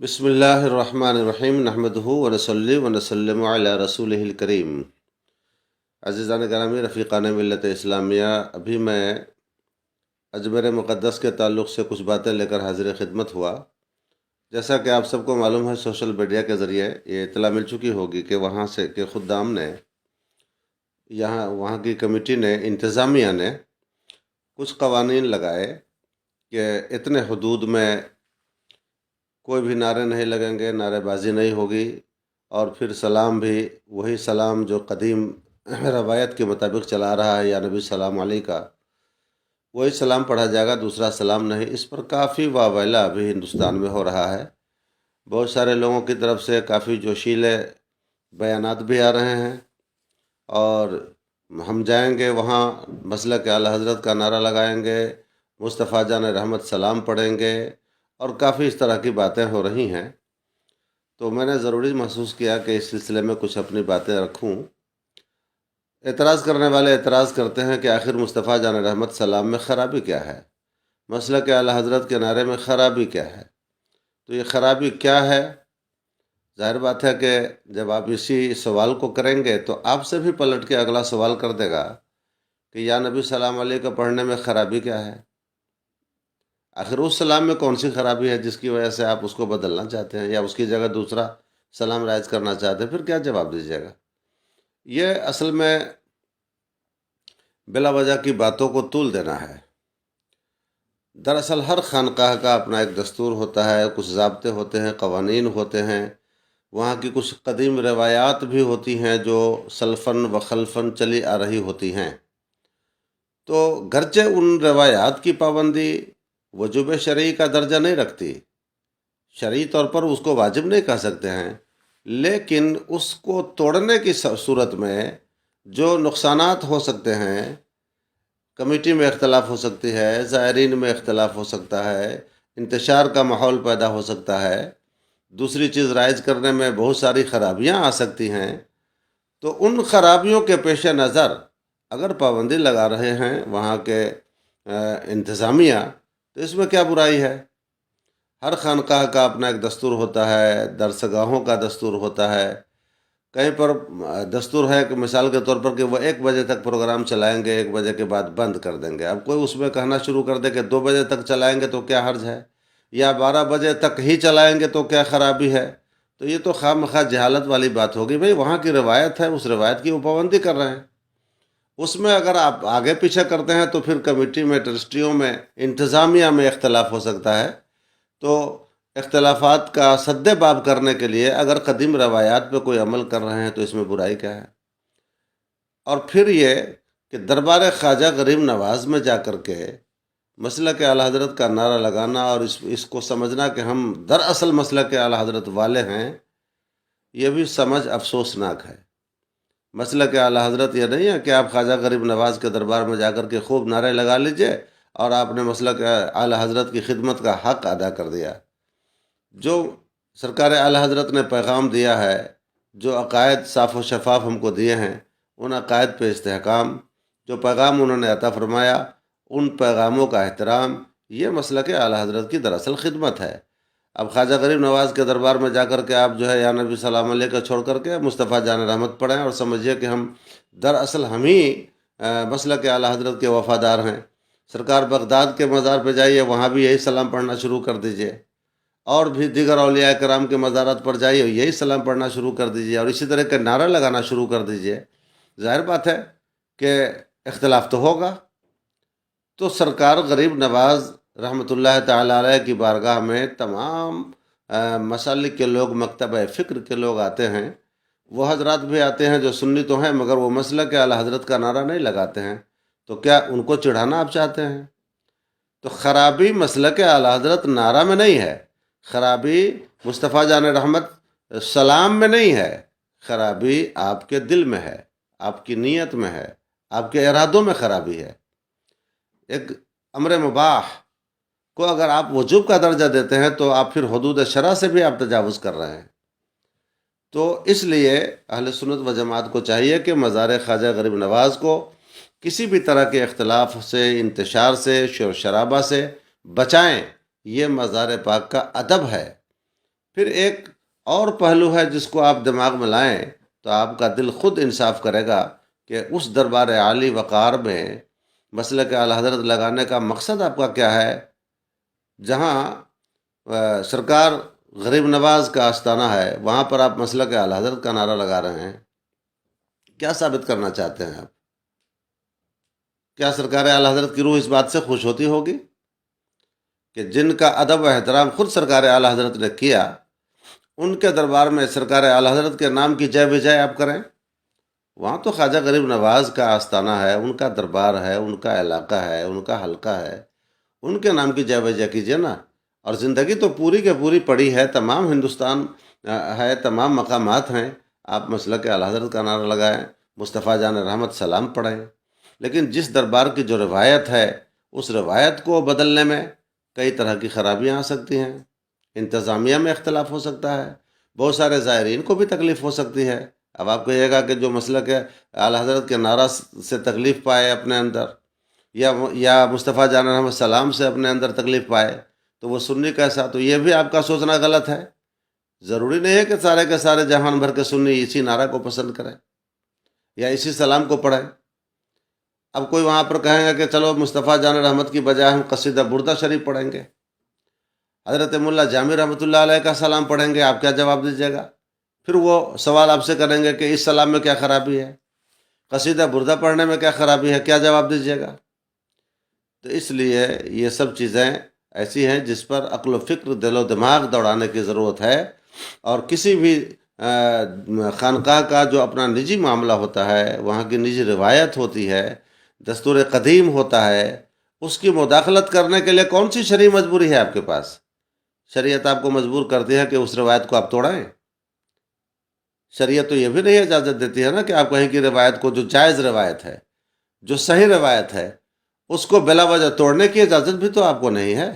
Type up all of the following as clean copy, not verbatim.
بسم اللہ الرحمن الرحیم نحمدہ ونصلی ونسلم علی رسولہ الکریم۔ عزیزان گرامی، رفیقان ملت اسلامیہ، ابھی میں اجمیر مقدس کے تعلق سے کچھ باتیں لے کر حاضر خدمت ہوا۔ جیسا کہ آپ سب کو معلوم ہے، سوشل میڈیا کے ذریعے یہ اطلاع مل چکی ہوگی کہ وہاں سے کہ خدام نے وہاں کی کمیٹی نے، انتظامیہ نے کچھ قوانین لگائے کہ اتنے حدود میں کوئی بھی نعرے نہیں لگیں گے، نعرے بازی نہیں ہوگی، اور پھر سلام بھی وہی سلام جو قدیم روایت کے مطابق چلا رہا ہے، یا نبی سلام علیہ کا وہی سلام پڑھا جائے گا، دوسرا سلام نہیں۔ اس پر کافی واویلا ابھی ہندوستان میں ہو رہا ہے۔ بہت سارے لوگوں کی طرف سے کافی جوشیلے بیانات بھی آ رہے ہیں، اور ہم جائیں گے وہاں مسلک اعلی حضرت کا نعرہ لگائیں گے، مصطفیٰ جان رحمت سلام پڑھیں گے، اور کافی اس طرح کی باتیں ہو رہی ہیں۔ تو میں نے ضروری محسوس کیا کہ اس سلسلے میں کچھ اپنی باتیں رکھوں۔ اعتراض کرنے والے اعتراض کرتے ہیں کہ آخر مصطفیٰ جان رحمت سلام میں خرابی کیا ہے، مسلک اعلی حضرت کے نعرے میں خرابی کیا ہے؟ تو یہ خرابی کیا ہے؟ ظاہر بات ہے کہ جب آپ اسی سوال کو کریں گے تو آپ سے بھی پلٹ کے اگلا سوال کر دے گا کہ یا نبی سلام علیہ کا پڑھنے میں خرابی کیا ہے؟ آخر اس سلام میں کون سی خرابی ہے جس کی وجہ سے آپ اس کو بدلنا چاہتے ہیں، یا اس کی جگہ دوسرا سلام رائج کرنا چاہتے ہیں؟ پھر کیا جواب دیجیے گا؟ یہ اصل میں بلا وجہ کی باتوں کو طول دینا ہے۔ دراصل ہر خانقاہ کا اپنا ایک دستور ہوتا ہے، کچھ ضابطے ہوتے ہیں، قوانین ہوتے ہیں، وہاں کی کچھ قدیم روایات بھی ہوتی ہیں جو سلفاً و خلفاً چلی آ رہی ہوتی ہیں۔ تو گرچہ ان روایات کی پابندی وجوب شرعی کا درجہ نہیں رکھتی، شرعی طور پر اس کو واجب نہیں کہہ سکتے ہیں، لیکن اس کو توڑنے کی صورت میں جو نقصانات ہو سکتے ہیں، کمیٹی میں اختلاف ہو سکتی ہے، زائرین میں اختلاف ہو سکتا ہے، انتشار کا ماحول پیدا ہو سکتا ہے، دوسری چیز رائج کرنے میں بہت ساری خرابیاں آ سکتی ہیں۔ تو ان خرابیوں کے پیش نظر اگر پابندی لگا رہے ہیں وہاں کے انتظامیہ، تو اس میں کیا برائی ہے؟ ہر خانقاہ کا اپنا ایک دستور ہوتا ہے، درسگاہوں کا دستور ہوتا ہے۔ کہیں پر دستور ہے کہ مثال کے طور پر کہ وہ 1 بجے تک پروگرام چلائیں گے، 1 بجے کے بعد بند کر دیں گے۔ اب کوئی اس میں کہنا شروع کر دے کہ 2 بجے تک چلائیں گے تو کیا حرج ہے، یا 12 بجے تک ہی چلائیں گے تو کیا خرابی ہے؟ تو یہ تو خواہ مخواہ جہالت والی بات ہوگی۔ بھئی وہاں کی روایت ہے، اس روایت کی وہ پابندی کر رہے ہیں۔ اس میں اگر آپ آگے پیچھے کرتے ہیں تو پھر کمیٹی میں، ٹرسٹیوں میں، انتظامیہ میں اختلاف ہو سکتا ہے۔ تو اختلافات کا سد باب کرنے کے لیے اگر قدیم روایات پہ کوئی عمل کر رہے ہیں تو اس میں برائی کیا ہے؟ اور پھر یہ کہ دربار خواجہ غریب نواز میں جا کر کے مسلک اعلی حضرت کا نعرہ لگانا اور اس کو سمجھنا کہ ہم دراصل مسلک اعلی حضرت والے ہیں، یہ بھی سمجھ افسوسناک ہے۔ مسلک اعلی حضرت یہ نہیں ہے کہ آپ خواجہ غریب نواز کے دربار میں جا کر کے خوب نعرے لگا لیجئے اور آپ نے مسلک اعلی حضرت کی خدمت کا حق ادا کر دیا۔ جو سرکار اعلی حضرت نے پیغام دیا ہے، جو عقائد صاف و شفاف ہم کو دیے ہیں، ان عقائد پہ استحکام، جو پیغام انہوں نے عطا فرمایا ان پیغاموں کا احترام، یہ مسلک اعلی حضرت کی دراصل خدمت ہے۔ اب خواجہ غریب نواز کے دربار میں جا کر کے آپ جو ہے یا نبی سلام علیہ کا چھوڑ کر کے مصطفیٰ جان رحمت پڑھیں اور سمجھیے کہ ہم دراصل ہم ہی مسلک اعلی حضرت کے وفادار ہیں۔ سرکار بغداد کے مزار پہ جائیے، وہاں بھی یہی سلام پڑھنا شروع کر دیجئے، اور بھی دیگر اولیاء کرام کے مزارات پر جائیے، یہی سلام پڑھنا شروع کر دیجئے، اور اسی طرح کا نعرہ لگانا شروع کر دیجئے۔ ظاہر بات ہے کہ اختلاف تو ہوگا۔ تو سرکار غریب نواز رحمۃ اللہ تعالی علیہ کی بارگاہ میں تمام مسالک کے لوگ، مکتبہ فکر کے لوگ آتے ہیں۔ وہ حضرات بھی آتے ہیں جو سنی تو ہیں مگر وہ مسلک اعلی حضرت کا نعرہ نہیں لگاتے ہیں۔ تو کیا ان کو چڑھانا آپ چاہتے ہیں؟ تو خرابی مسلک اعلی حضرت نعرہ میں نہیں ہے، خرابی مصطفیٰ جان رحمت سلام میں نہیں ہے، خرابی آپ کے دل میں ہے، آپ کی نیت میں ہے، آپ کے ارادوں میں خرابی ہے۔ ایک امر مباح کو اگر آپ وجوب کا درجہ دیتے ہیں تو آپ پھر حدود شرع سے بھی آپ تجاوز کر رہے ہیں۔ تو اس لیے اہل سنت و جماعت کو چاہیے کہ مزار خواجہ غریب نواز کو کسی بھی طرح کے اختلاف سے، انتشار سے، شور شرابہ سے بچائیں۔ یہ مزار پاک کا ادب ہے۔ پھر ایک اور پہلو ہے جس کو آپ دماغ میں لائیں تو آپ کا دل خود انصاف کرے گا کہ اس دربار عالی وقار میں مسلک اعلی حضرت لگانے کا مقصد آپ کا کیا ہے، جہاں سرکار غریب نواز کا آستانہ ہے وہاں پر آپ مسلک اعلی حضرت کا نعرہ لگا رہے ہیں۔ کیا ثابت کرنا چاہتے ہیں آپ؟ کیا سرکار اعلی حضرت کی روح اس بات سے خوش ہوتی ہوگی کہ جن کا ادب و احترام خود سرکار اعلی حضرت نے کیا، ان کے دربار میں سرکار اعلی حضرت کے نام کی جے بجے آپ کریں؟ وہاں تو خواجہ غریب نواز کا آستانہ ہے، ان کا دربار ہے، ان کا علاقہ ہے، ان کا حلقہ ہے، ان کے نام کی جے بجے کیجیے نا۔ اور زندگی تو پوری کے پوری پڑی ہے، تمام ہندوستان ہے، تمام مقامات ہیں، آپ مسلک اعلی حضرت کا نعرہ لگائیں، مصطفیٰ جان رحمت سلام پڑھیں۔ لیکن جس دربار کی جو روایت ہے، اس روایت کو بدلنے میں کئی طرح کی خرابیاں آ سکتی ہیں، انتظامیہ میں اختلاف ہو سکتا ہے، بہت سارے زائرین کو بھی تکلیف ہو سکتی ہے۔ اب آپ کہیے گا کہ جو مسلک ہے اعلی حضرت کے نعرہ سے تکلیف پائے اپنے اندر، یا مصطفیٰ جان رحمت السلام سے اپنے اندر تکلیف پائے، تو وہ سنی کیسا؟ تو یہ بھی آپ کا سوچنا غلط ہے۔ ضروری نہیں ہے کہ سارے کے سارے جہان بھر کے سنی اسی نعرہ کو پسند کریں یا اسی سلام کو پڑھیں۔ اب کوئی وہاں پر کہیں گا کہ چلو مصطفیٰ جان رحمت کی بجائے ہم قصیدہ بردہ شریف پڑھیں گے، حضرت ملا جامی رحمۃ اللہ علیہ کا سلام پڑھیں گے، آپ کیا جواب دیجیے گا؟ پھر وہ سوال آپ سے کریں گے کہ اس سلام میں کیا خرابی ہے، قصیدہ بردہ پڑھنے میں کیا خرابی ہے، کیا جواب دیجیے گا؟ تو اس لیے یہ سب چیزیں ایسی ہیں جس پر عقل و فکر، دل و دماغ دوڑانے کی ضرورت ہے، اور کسی بھی خانقاہ کا جو اپنا نجی معاملہ ہوتا ہے، وہاں کی نجی روایت ہوتی ہے، دستور قدیم ہوتا ہے، اس کی مداخلت کرنے کے لیے کون سی شرعی مجبوری ہے آپ کے پاس؟ شریعت آپ کو مجبور کرتی ہے کہ اس روایت کو آپ توڑیں؟ شریعت تو یہ بھی نہیں اجازت دیتی ہے نا کہ آپ کہیں کی روایت کو، جو جائز روایت ہے، جو صحیح روایت ہے، اس کو بلا وجہ توڑنے کی اجازت بھی تو آپ کو نہیں ہے۔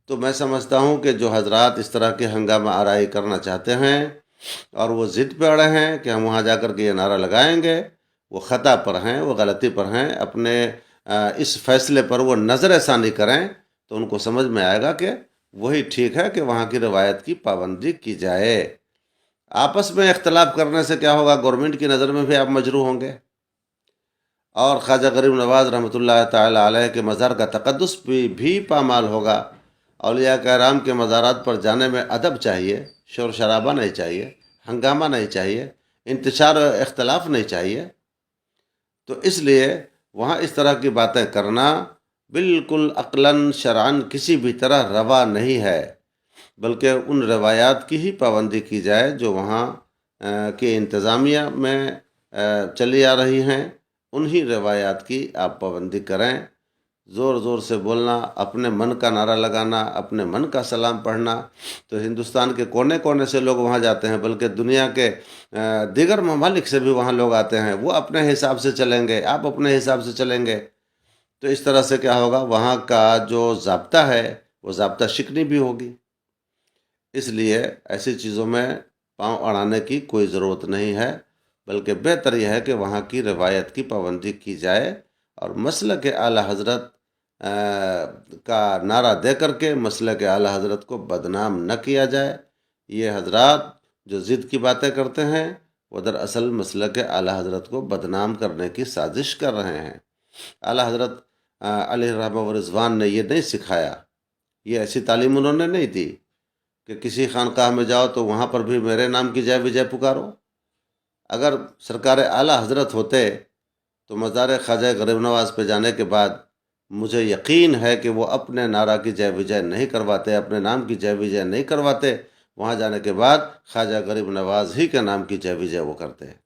تو میں سمجھتا ہوں کہ جو حضرات اس طرح کے ہنگامہ آرائی کرنا چاہتے ہیں اور وہ ضد پہ اڑے ہیں کہ ہم وہاں جا کر کے یہ نعرہ لگائیں گے، وہ خطا پر ہیں، وہ غلطی پر ہیں۔ اپنے اس فیصلے پر وہ نظر ثانی کریں تو ان کو سمجھ میں آئے گا کہ وہی ٹھیک ہے کہ وہاں کی روایت کی پابندی کی جائے۔ آپس میں اختلاف کرنے سے کیا ہوگا؟ گورنمنٹ کی نظر میں بھی آپ مجروح ہوں گے، اور خواجہ غریب نواز رحمۃ اللہ تعالی علیہ کے مزار کا تقدس بھی پامال ہوگا۔ اولیاء کرام کے مزارات پر جانے میں ادب چاہیے، شور شرابہ نہیں چاہیے، ہنگامہ نہیں چاہیے، انتشار و اختلاف نہیں چاہیے۔ تو اس لیے وہاں اس طرح کی باتیں کرنا بالکل عقلاً شرعاً کسی بھی طرح روا نہیں ہے، بلکہ ان روایات کی ہی پابندی کی جائے جو وہاں کی انتظامیہ میں چلی آ رہی ہیں، انہی روایات کی آپ پابندی کریں۔ زور زور سے بولنا، اپنے من کا نعرہ لگانا، اپنے من کا سلام پڑھنا، تو ہندوستان کے کونے کونے سے لوگ وہاں جاتے ہیں، بلکہ دنیا کے دیگر ممالک سے بھی وہاں لوگ آتے ہیں، وہ اپنے حساب سے چلیں گے، آپ اپنے حساب سے چلیں گے، تو اس طرح سے کیا ہوگا؟ وہاں کا جو ضابطہ ہے وہ ضابطہ شکنی بھی ہوگی۔ اس لیے ایسی چیزوں میں پاؤں اڑانے کی کوئی ضرورت نہیں ہے، بلکہ بہتر یہ ہے کہ وہاں کی روایت کی پابندی کی جائے، اور مسلک اعلی حضرت کا نعرہ دے کر کے مسلک اعلی حضرت کو بدنام نہ کیا جائے۔ یہ حضرات جو ضد کی باتیں کرتے ہیں وہ دراصل مسلک اعلی حضرت کو بدنام کرنے کی سازش کر رہے ہیں۔ اعلی حضرت علیہ الرحمہ و رضوان نے یہ نہیں سکھایا، یہ ایسی تعلیم انہوں نے نہیں دی کہ کسی خانقاہ میں جاؤ تو وہاں پر بھی میرے نام کی جے وجے پکارو۔ اگر سرکار اعلی حضرت ہوتے تو مزار خواجہ غریب نواز پہ جانے کے بعد مجھے یقین ہے کہ وہ اپنے نعرہ کی جے وجے نہیں کرواتے، اپنے نام کی جے وجے نہیں کرواتے، وہاں جانے کے بعد خواجہ غریب نواز ہی کے نام کی جے وجے وہ کرتے ہیں۔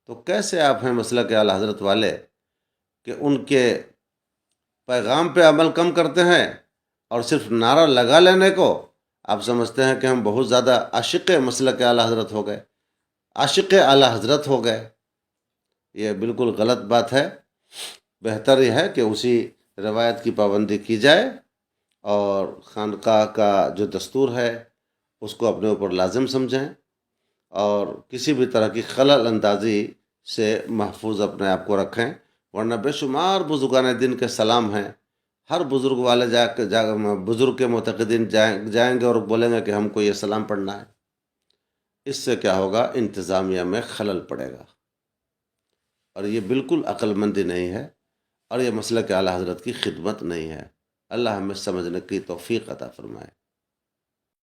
تو کیسے آپ ہیں مسلک اعلی حضرت والے کہ ان کے پیغام پہ عمل کم کرتے ہیں، اور صرف نعرہ لگا لینے کو آپ سمجھتے ہیں کہ ہم بہت زیادہ عاشق مسلک اعلی حضرت ہو گئے، عاشق اعلی حضرت ہو گئے؟ یہ بالکل غلط بات ہے۔ بہتر یہ ہے کہ اسی روایت کی پابندی کی جائے، اور خانقاہ کا جو دستور ہے اس کو اپنے اوپر لازم سمجھیں، اور کسی بھی طرح کی خلل اندازی سے محفوظ اپنے آپ کو رکھیں، ورنہ بے شمار بزرگان دین کے سلام ہیں ہر بزرگ والے بزرگ کے معتقدین جائیں گے اور بولیں گے کہ ہم کو یہ سلام پڑھنا ہے. اس سے کیا ہوگا؟ انتظامیہ میں خلل پڑے گا، اور یہ بالکل عقل مندی نہیں ہے، اور یہ مسلک اعلیٰ حضرت کی خدمت نہیں ہے. اللہ ہمیں سمجھنے کی توفیق عطا فرمائے.